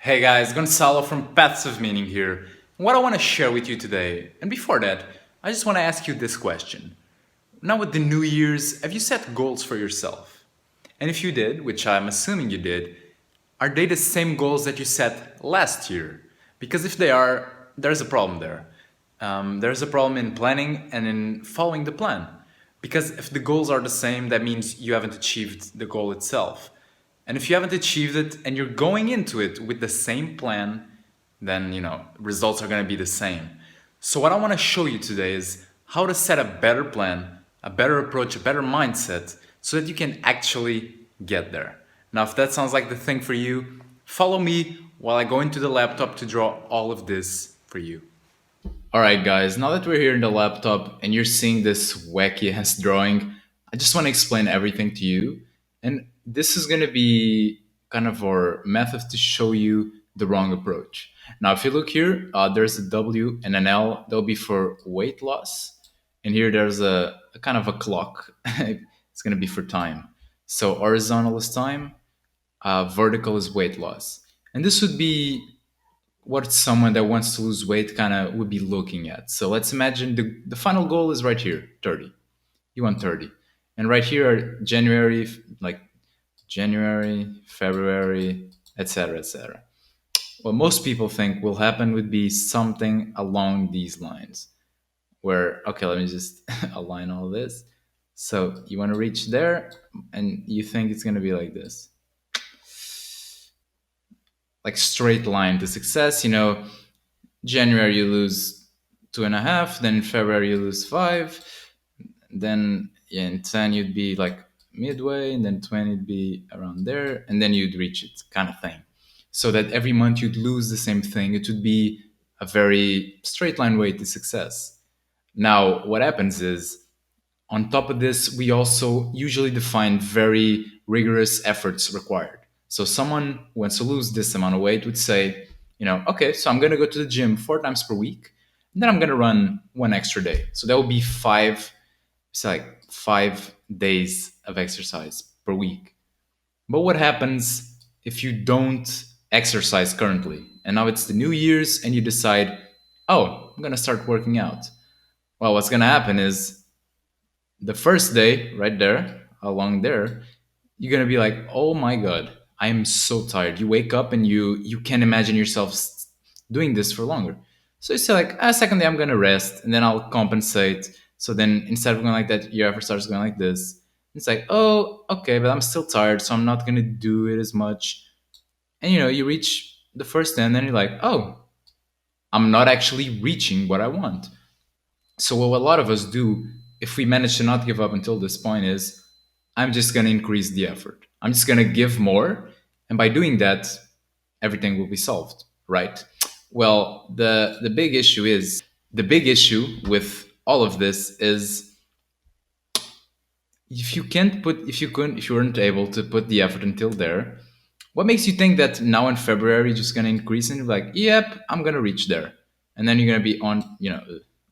Hey guys, Gonzalo from Paths of Meaning here. What I want to share with you today, and before that, I just want to ask you this question. Now, with the New Year's, have you set goals for yourself? And if you did, which I'm assuming you did, are they the same goals that you set last year? Because if they are, there's a problem there. There's a problem in planning and in following the plan. Because if the goals are the same, that means you haven't achieved the goal itself. And if you haven't achieved it and you're going into it with the same plan, then results are going to be the same. So what I want to show you today is how to set a better plan, a better approach, a better mindset so that you can actually get there. Now, if that sounds like the thing for you, follow me while I go into the laptop to draw all of this for you. All right, guys, now that we're here in the laptop and you're seeing this wacky ass drawing, I just want to explain everything to you. And this is going to be kind of our method to show you the wrong approach. Now, if you look here, there's a W and an L. That'll be for weight loss. And here there's a kind of a clock. It's going to be for time. So horizontal is time, vertical is weight loss. And this would be what someone that wants to lose weight kind of would be looking at. So let's imagine the final goal is right here, 30. You want 30. And right here are January, like January, February, etc., etc. What most people think will happen would be something along these lines where, okay, let me just align all this. So you want to reach there and you think it's going to be like this, like straight line to success. January you lose 2.5, then in February you lose 5, then in 10 you'd be like midway, and then 20 would be around there, and then you'd reach it, kind of thing. So that every month you'd lose the same thing. It would be a very straight line way to success. Now, what happens is, on top of this, we also usually define very rigorous efforts required. So someone who wants to lose this amount of weight would say, okay, so I'm going to go to the gym 4 times per week, and then I'm going to run one extra day. So that would be five. It's like 5 days of exercise per week. But what happens if you don't exercise currently? And now it's the New Year's and you decide, oh, I'm going to start working out. Well, what's going to happen is the first day, right there, along there, you're going to be like, oh my God, I'm so tired. You wake up and you can't imagine yourself doing this for longer. So you say like, second day I'm going to rest and then I'll compensate. So then instead of going like that, your effort starts going like this. It's like, oh, okay, but I'm still tired, so I'm not going to do it as much. And you reach the first day and then you're like, oh, I'm not actually reaching what I want. So what a lot of us do, if we manage to not give up until this point, is I'm just going to increase the effort. I'm just going to give more, and by doing that, everything will be solved, right? Well, the big issue with all of this is if you weren't able to put the effort until there, what makes you think that now in February just going to increase and you're like, yep, I'm going to reach there, and then you're going to be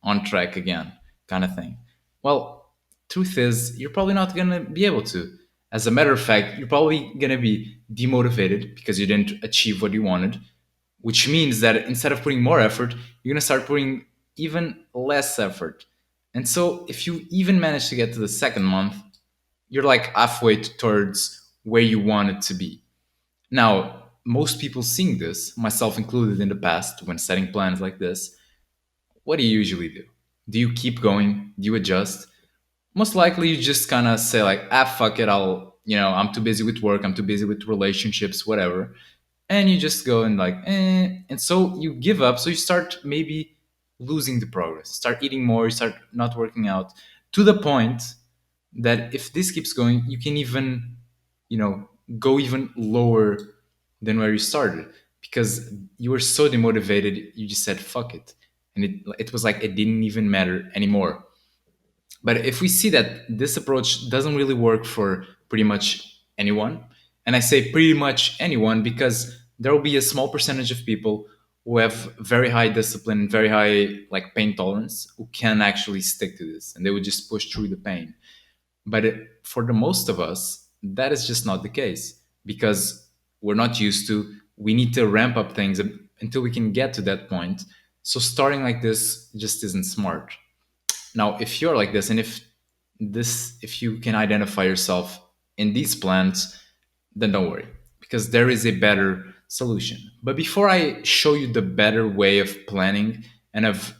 on track again, kind of thing? Well, truth is, you're probably not going to be able to. As a matter of fact, you're probably going to be demotivated because you didn't achieve what you wanted, which means that instead of putting more effort, you're going to start putting even less effort. And so if you even manage to get to the second month, you're like halfway towards where you want it to be. Now, most people seeing this, myself included in the past, when setting plans like this, what do you usually do? Do you keep going? Do you adjust? Most likely you just kind of say like, fuck it, I'm too busy with work, I'm too busy with relationships, whatever. And you just go and like, and so you give up. So you start maybe losing the progress, start eating more, you start not working out, to the point that if this keeps going, you can even, go even lower than where you started, because you were so demotivated, you just said fuck it, and it was like it didn't even matter anymore. But if we see that this approach doesn't really work for pretty much anyone, and I say pretty much anyone because there will be a small percentage of people who have very high discipline, very high like pain tolerance, who can actually stick to this and they would just push through the pain. But for the most of us, that is just not the case, because we're not used to we need to ramp up things until we can get to that point. So starting like this just isn't smart. Now, if you're like this, and if you can identify yourself in these plans, then don't worry, because there is a better solution. But before I show you the better way of planning and of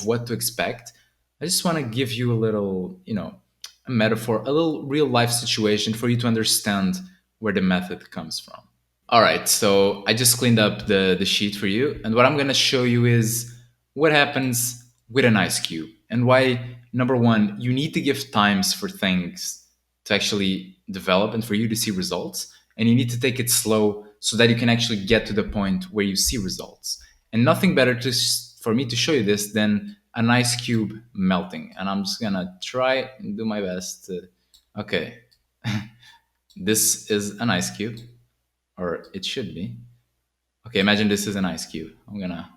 what to expect, I just want to give you a little, a metaphor, a little real life situation for you to understand where the method comes from. All right, so I just cleaned up the sheet for you, and what I'm gonna show you is what happens with an ice cube and why, number one, you need to give times for things to actually develop and for you to see results, and you need to take it slow so that you can actually get to the point where you see results. And nothing better for me to show you this than an ice cube melting. And I'm just gonna try and do my best to, okay, this is an ice cube, or it should be. Okay, imagine this is an ice cube. I'm gonna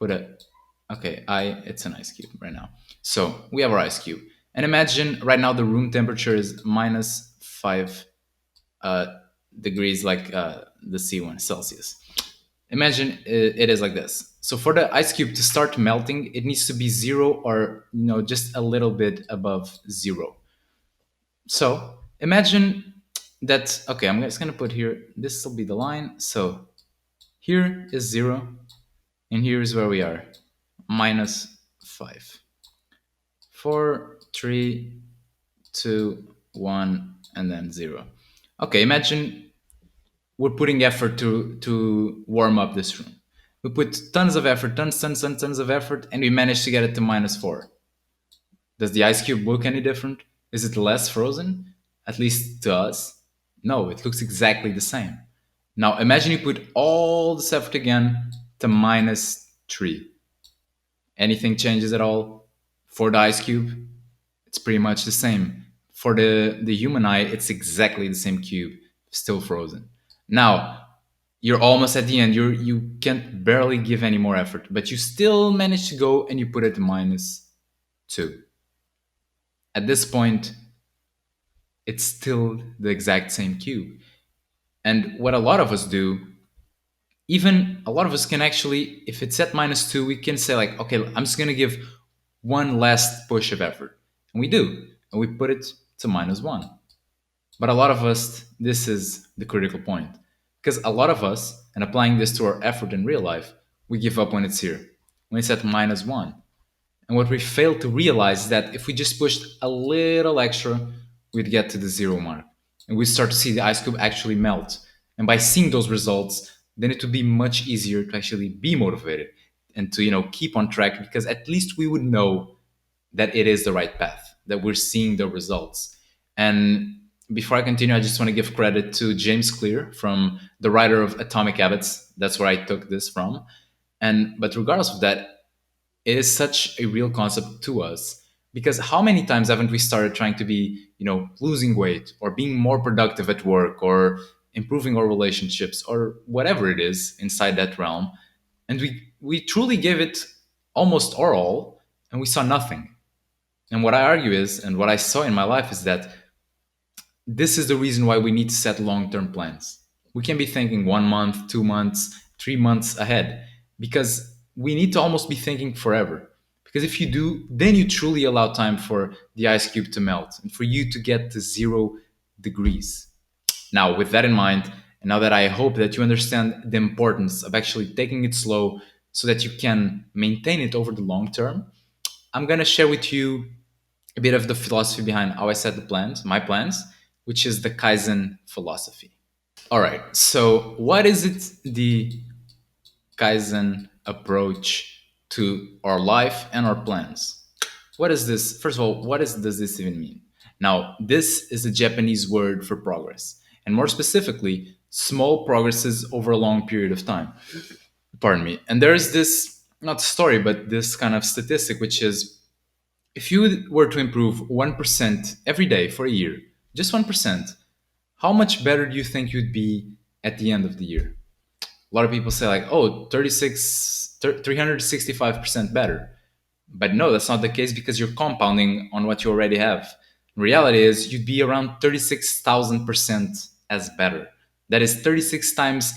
put it. Okay, it's an ice cube right now. So we have our ice cube, and imagine right now the room temperature is -5 uh, degrees, like the C1 Celsius. Imagine it is like this. So for the ice cube to start melting, it needs to be zero, or just a little bit above zero. So imagine that. Okay, I'm just gonna put here. This will be the line. So here is zero, and here is where we are, -5. 4, 3, 2, 1, and then 0. Okay, imagine we're putting effort to warm up this room. We put tons of effort, tons of effort, and we managed to get it to -4. Does the ice cube look any different? Is it less frozen? At least to us? No, it looks exactly the same. Now imagine you put all this effort again to -3. Anything changes at all? For the ice cube, it's pretty much the same. For the human eye, it's exactly the same cube, still frozen. Now, you're almost at the end. You can't barely give any more effort, but you still manage to go and you put it to -2. At this point, it's still the exact same cube. And what a lot of us do, even a lot of us can actually, if it's at -2, we can say like, okay, I'm just gonna give one last push of effort. And we do, and we put it to -1. But a lot of us, this is the critical point. Because a lot of us, and applying this to our effort in real life, we give up when it's here, when it's at -1. And what we fail to realize is that if we just pushed a little extra, we'd get to the 0 mark. And we start to see the ice cube actually melt. And by seeing those results, then it would be much easier to actually be motivated and to keep on track, because at least we would know that it is the right path, that we're seeing the results. And before I continue, I just want to give credit to James Clear, from the writer of Atomic Habits. That's where I took this from. But regardless of that, it is such a real concept to us, because how many times haven't we started trying to be, losing weight or being more productive at work or improving our relationships or whatever it is inside that realm, and we truly gave it almost our all, and we saw nothing. And what I argue is, and what I saw in my life is that this is the reason why we need to set long-term plans. We can be thinking 1 month, 2 months, 3 months ahead, because we need to almost be thinking forever. Because if you do, then you truly allow time for the ice cube to melt and for you to get to 0 degrees. Now, with that in mind, and now that I hope that you understand the importance of actually taking it slow so that you can maintain it over the long term, I'm going to share with you a bit of the philosophy behind how I set the plans, my plans, which is the Kaizen philosophy. All right. So, what is it, the Kaizen approach to our life and our plans? What is this? First of all, does this even mean? Now, this is a Japanese word for progress, and more specifically, small progresses over a long period of time. Pardon me. And there's this, not story, but this kind of statistic, which is, if you were to improve 1% every day for a year, just 1%, how much better do you think you'd be at the end of the year? A lot of people say like, oh, 365% better. But no, that's not the case, because you're compounding on what you already have. Reality is you'd be around 36,000% as better. That is 36 times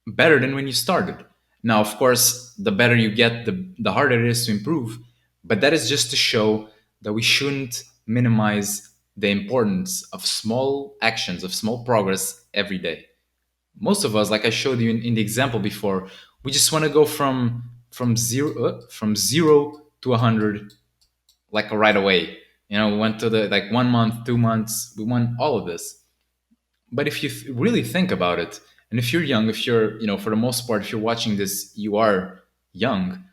better than when you started. Now, of course, the better you get, the harder it is to improve. But that is just to show that we shouldn't minimize the importance of small actions, of small progress every day. Most of us, like I showed you in the example before, we just want to go from zero to 100 like right away. We went to the like 1 month, 2 months, we want all of this. But if you really think about it, and if you're young, if you're, for the most part, if you're watching this, you are young,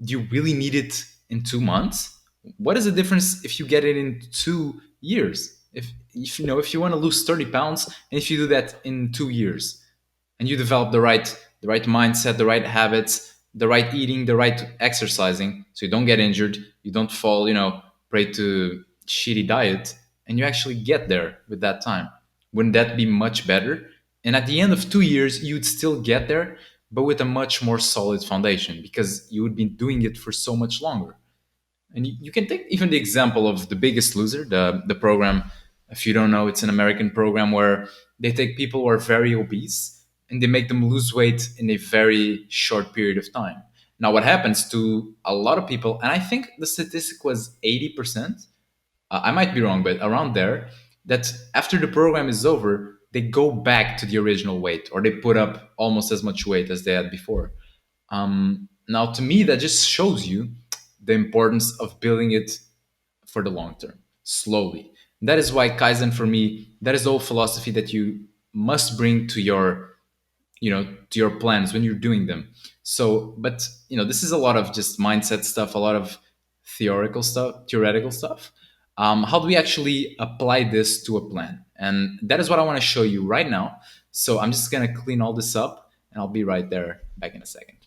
do you really need it in 2 months? What is the difference if you get it in 2 years? If you want to lose 30 pounds, and if you do that in 2 years, and you develop the right mindset, the right habits, the right eating, the right exercising, so you don't get injured, you don't fall, prey to shitty diet, and you actually get there with that time. Wouldn't that be much better? And at the end of 2 years, you'd still get there, but with a much more solid foundation because you would be doing it for so much longer. And you can take even the example of The Biggest Loser, the program. If you don't know, it's an American program where they take people who are very obese and they make them lose weight in a very short period of time. Now, what happens to a lot of people, and I think the statistic was 80%, I might be wrong, but around there, that after the program is over, they go back to the original weight or they put up almost as much weight as they had before. Now, to me, that just shows you the importance of building it for the long term, slowly. And that is why Kaizen, for me, that is the whole philosophy that you must bring to your plans when you're doing them. So, but this is a lot of just mindset stuff, a lot of theoretical stuff. How do we actually apply this to a plan? And that is what I want to show you right now. So I'm just gonna clean all this up, and I'll be right there back in a second.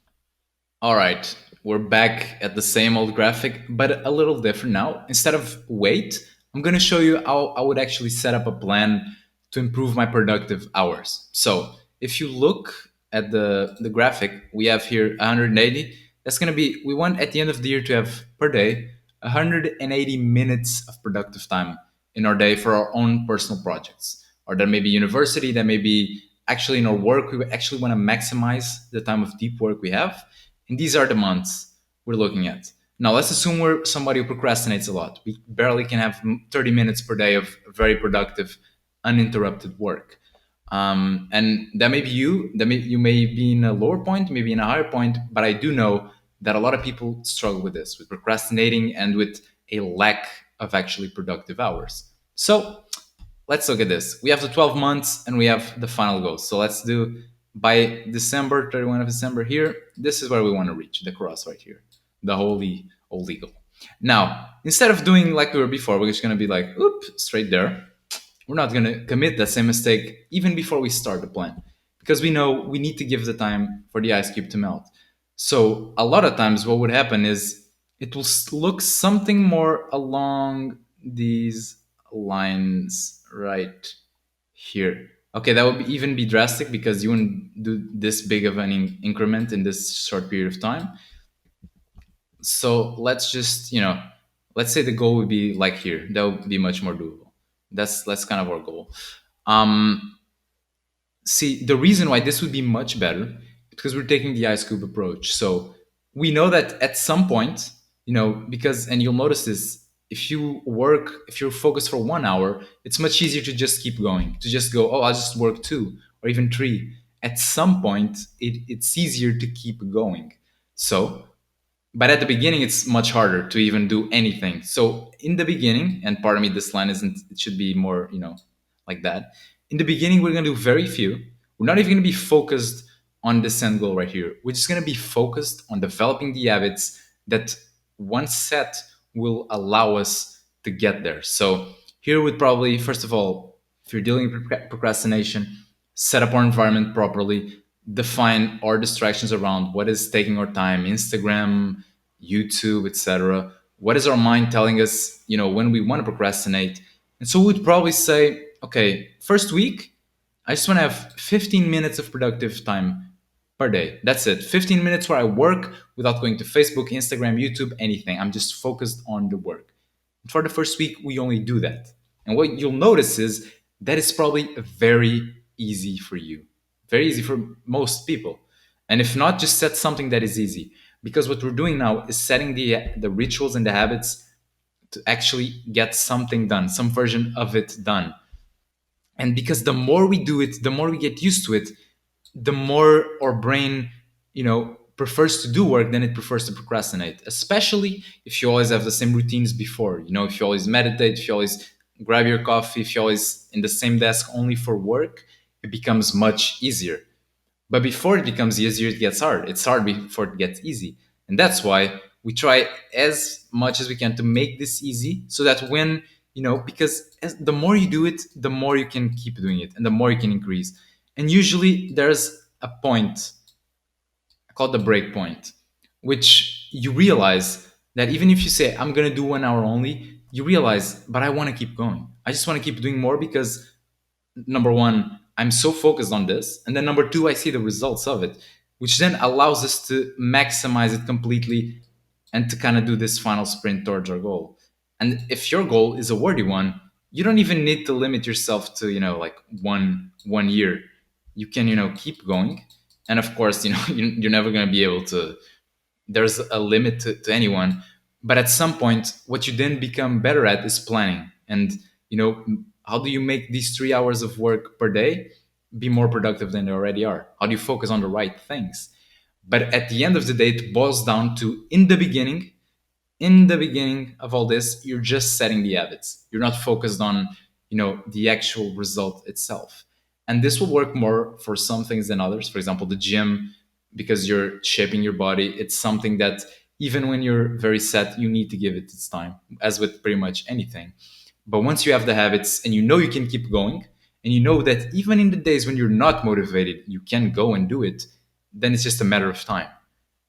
All right, we're back at the same old graphic, but a little different now. Instead of weight, I'm going to show you how I would actually set up a plan to improve my productive hours. So if you look at the graphic, we have here 180. That's going to be, we want at the end of the year to have per day 180 minutes of productive time in our day for our own personal projects. Or that may be university, that may be actually in our work. We actually want to maximize the time of deep work we have, and these are the months we're looking at. Now, let's assume we're somebody who procrastinates a lot. We barely can have 30 minutes per day of very productive, uninterrupted work. And that may be you. You may be in a lower point, maybe in a higher point, but I do know that a lot of people struggle with this, with procrastinating and with a lack of actually productive hours. So let's look at this. We have the 12 months and we have the final goals. So let's do by December, 31 of December here. This is where we want to reach, the cross right here, the holy goal. Now, instead of doing like we were before, we're just going to be like, oop, straight there. We're not going to commit that same mistake even before we start the plan because we know we need to give the time for the ice cube to melt. So a lot of times what would happen is it will look something more along these lines right here. Okay, that would even be drastic because you wouldn't do this big of an increment in this short period of time. So let's just, let's say the goal would be like here. That would be much more doable. That's kind of our goal. See, the reason why this would be much better is because we're taking the ice cube approach. So we know that at some point, because, and you'll notice this, if you're focused for 1 hour, it's much easier to just keep going, to just go, oh, I'll just work 2 or even 3. At some point, it's easier to keep going. So but at the beginning it's much harder to even do anything. So in the beginning, and pardon me, this line isn't, it should be more, like that. In the beginning, we're going to do very few. We're not even going to be focused on this end goal right here. We're just going to be focused on developing the habits that once set will allow us to get there. So here would probably, first of all, if you're dealing with procrastination, set up our environment properly, define our distractions around what is taking our time, Instagram, YouTube, etc. What is our mind telling us, when we want to procrastinate? And so we'd probably say, okay, first week, I just want to have 15 minutes of productive time per day. That's it. 15 minutes where I work without going to Facebook, Instagram, YouTube, anything. I'm just focused on the work. And for the first week, we only do that. And what you'll notice is that it's probably very easy for you. very easy for most people. And if not, just set something that is easy. Because what we're doing now is setting the rituals and the habits to actually get something done, some version of it done. And because the more we do it, the more we get used to it, the more our brain, prefers to do work than it prefers to procrastinate. Especially if you always have the same routines before. If you always meditate, if you always grab your coffee, if you always in the same desk only for work, it becomes much easier. But before it becomes easier, it gets hard. It's hard before it gets easy. And that's why we try as much as we can to make this easy so that when, because the more you do it, the more you can keep doing it and the more you can increase. And usually there's a point called the break point, which you realize that even if you say, I'm going to do 1 hour only, you realize, but I want to keep going. I just want to keep doing more because number one, I'm so focused on this. And then number two, I see the results of it, which then allows us to maximize it completely and to kind of do this final sprint towards our goal. And if your goal is a worthy one, you don't even need to limit yourself to, like one year. You can, keep going. And of course, you're never going to be able to, there's a limit to anyone, but at some point what you then become better at is planning. And how do you make these 3 hours of work per day be more productive than they already are? How do you focus on the right things? But at the end of the day, it boils down to, in the beginning of all this, you're just setting the habits. You're not focused on the actual result itself. And this will work more for some things than others. For example, the gym, because you're shaping your body, it's something that even when you're very set, you need to give it its time, as with pretty much anything. But once you have the habits and you can keep going, and you know that even in the days when you're not motivated, you can go and do it, then it's just a matter of time.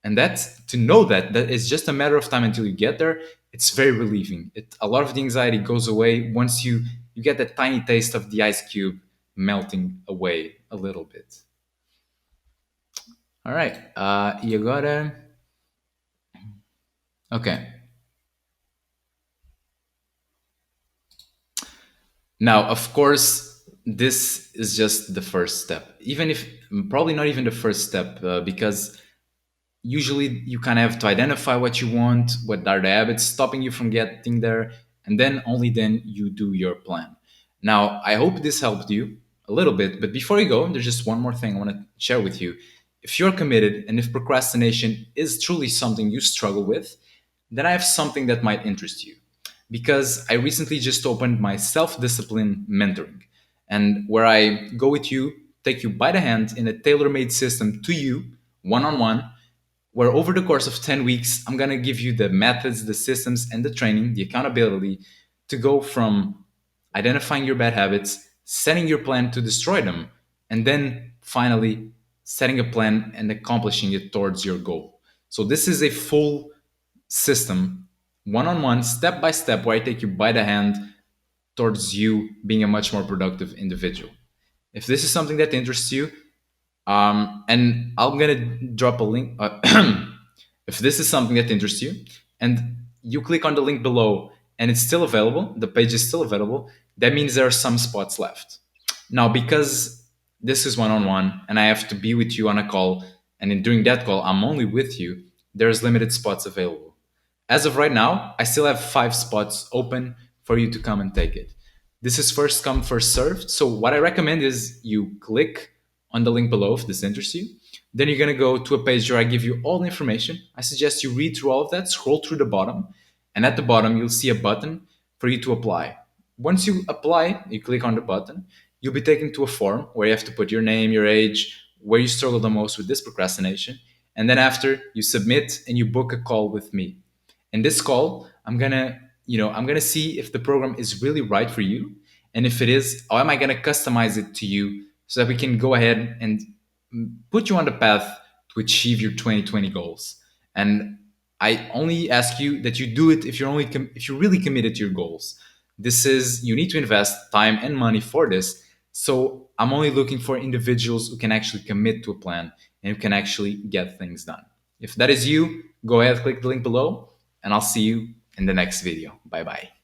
And that's to know that it's just a matter of time until you get there. It's very relieving. A lot of the anxiety goes away once you get that tiny taste of the ice cube melting away a little bit. All right, you gotta. Okay. Now, of course, this is just the first step. Even if probably not even the first step, because usually you kind of have to identify what you want, what are the habits stopping you from getting there, and then only then you do your plan. Now, I hope this helped you a little bit, but before you go, there's just one more thing I want to share with you. If you're committed and if procrastination is truly something you struggle with, then I have something that might interest you. Because I recently just opened my self discipline mentoring, and where I go with you, take you by the hand in a tailor made system to you, one on one, where over the course of 10 weeks, I'm going to give you the methods, the systems, and the training, the accountability to go from identifying your bad habits, setting your plan to destroy them, and then finally setting a plan and accomplishing it towards your goal. So, this is a full system, one on one, step by step, where I take you by the hand towards you being a much more productive individual. If this is something that interests you, and I'm gonna drop a link. If this is something that interests you, and you click on the link below, and it's still available, the page is still available. That means there are some spots left. Now, because this is one on one, and I have to be with you on a call, and in during that call, I'm only with you. There's limited spots available. As of right now, I still have 5 spots open for you to come and take it. This is first come, first served. So, what I recommend is you click on the link below if this interests you. Then you're going to go to a page where I give you all the information. I suggest you read through all of that, scroll through the bottom, and at the bottom, you'll see a button for you to apply. Once you apply, you click on the button, you'll be taken to a form where you have to put your name, your age, where you struggle the most with this procrastination. And then after, you submit and you book a call with me. In this call, I'm gonna see if the program is really right for you, and if it is, how am I gonna customize it to you so that we can go ahead and put you on the path to achieve your 2020 goals. And I only ask you that you do it if if you're really committed to your goals. This is, you need to invest time and money for this. So I'm only looking for individuals who can actually commit to a plan and who can actually get things done. If that is you, go ahead, click the link below, and I'll see you in the next video. Bye bye.